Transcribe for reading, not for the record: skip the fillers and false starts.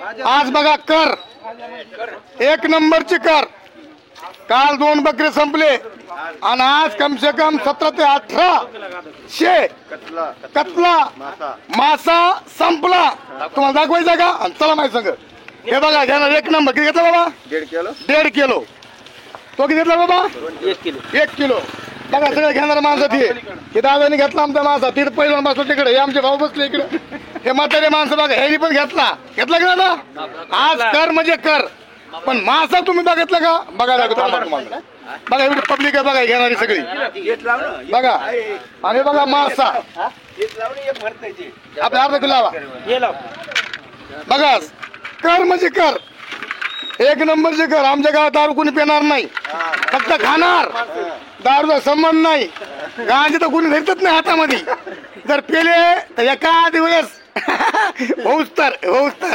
आज बघा कर एक नंबरची कर. काल 2 बकरे संपले आणि आज कम से कम 17 ते 1800 कतला मासा संपला. तुम्हाला दाखवायचा का? चला माहिती सांग. हे बघा घेणार एक नंबर. किती घेतला बाबा? 1.5 किलो. तो किती घेतला बाबा? 1 किलो. बघा सगळे घेणार माणसं ती. हे दादानी घेतला आमचा मासा. तिथे पहिला बसलो तिकडे. हे आमचे भाऊ बसले इकडे. हे म्हातारे माणसं बघा ह्यानी पण घेतला की दादा. आज कर म्हणजे कर. पण मासा तुम्ही बघितलं का? बघा तुम्हाला. बघा एवढी पब्लिक आहे बघा घेणारी सगळी. बघा आणि बघा मासा आपल्या अर्धा किलो लावा. बघा कर म्हणजे कर. एक नंबरचे कर. आमच्या गावात दारू कोणी पिणार नाही, फक्त खाणार. दारूचा संबंध नाही. गांजे तर कोणी धरतच नाही हातामध्ये. जर पेले तर एका दिवस होऊच तर